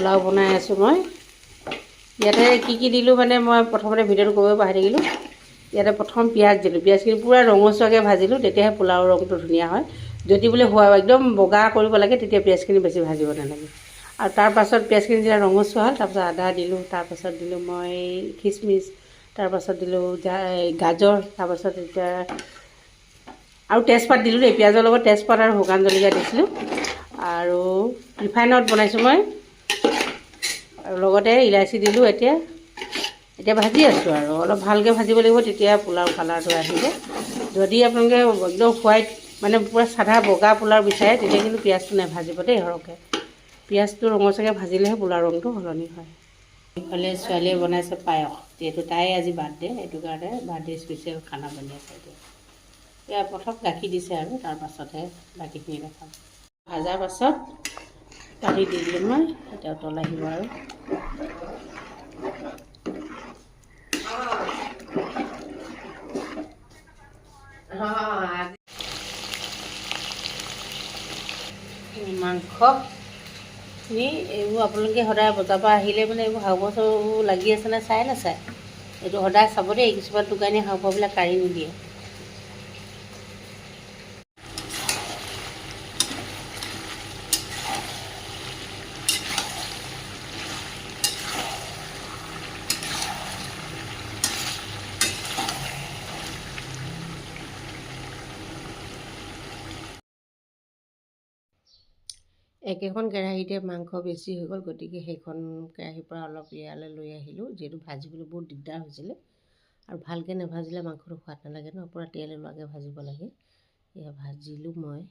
পোলাও বনাই আছোঁ মই। ইয়াতে কি দিলোঁ মানে মই প্ৰথমতে ভিডিঅ'টো কৰিব পাহৰি থাকিলোঁ। ইয়াতে প্ৰথম পিঁয়াজ দিলোঁ, পিঁয়াজখিনি পূৰা ৰঙচুৱাকৈ ভাজিলোঁ, তেতিয়াহে পোলাও ৰংটো ধুনীয়া হয়। যদি বোলে একদম বগা কৰিব লাগে তেতিয়া পিঁয়াজখিনি বেছি ভাজিব নালাগে। আৰু তাৰপাছত পিঁয়াজখিনি যেতিয়া ৰঙচুৱা হ'ল তাৰপাছত আদা দিলোঁ, তাৰপাছত দিলোঁ মই খিচমিচ, তাৰপাছত দিলোঁ গাজৰ, তাৰপাছত এতিয়া আৰু তেজপাত দিলোঁ দেই, পিঁয়াজৰ লগত তেজপাত আৰু শুকান জলকীয়া দিছিলোঁ। আৰু ৰিফাইনত বনাইছোঁ মই, আৰু লগতে ইলাচি দিলোঁ। এতিয়া ভাজি আছোঁ আৰু অলপ ভালকৈ ভাজিব লাগিব, তেতিয়া পোলাও কালাৰটো আহিব। যদি আপোনালোকে একদম হোৱাইট মানে পূৰা চাধা বগা পোলাও বিচাৰে তেতিয়া কিন্তু পিঁয়াজটো নাভাজিব দেই সৰহকৈ। পিঁয়াজটো ৰঙচুৱাকৈ ভাজিলেহে পোলাও ৰংটো সলনি হয়। ইফালে ছোৱালীয়ে বনাইছে পায়স, যিহেতু তাই আজি বাৰ্থডে, সেইটো কাৰণে বাৰ্থডে স্পেচিয়েল খানা বনাই আছে। এতিয়া প্ৰথম গাখীৰ দিছে আৰু তাৰপাছতহে বাকীখিনি দেখাম। ভাজাৰ পাছত পানী দি দিলোঁ মই, এতিয়া উতল আহিব আৰু মাংসখিনি এইবোৰ আপোনালোকে সদায় বজাৰৰ পৰা আহিলে মানে এইবোৰ হাওঁফাওঁ চাওঁফাওঁ লাগি আছেনে চাই নাচায়, এইটো সদায় চাব দেই। কিছুমান দোকানীয়ে হাওঁফাওঁবিলাক কাঢ়ি নিদিয়ে। একেখন কেৰাহীতে মাংস বেছি হৈ গ'ল, গতিকে সেইখন কেৰাহীৰ পৰা অলপ ইয়ালৈ লৈ আহিলোঁ, যিহেতু ভাজিবলৈ বহুত দিগদাৰ হৈছিলে। আৰু ভালকৈ নাভাজিলে মাংসটো সোৱাদ নালাগে ন, পূৰা তেল ওলোৱাকৈ ভাজিব লাগে। এয়া ভাজিলোঁ মই।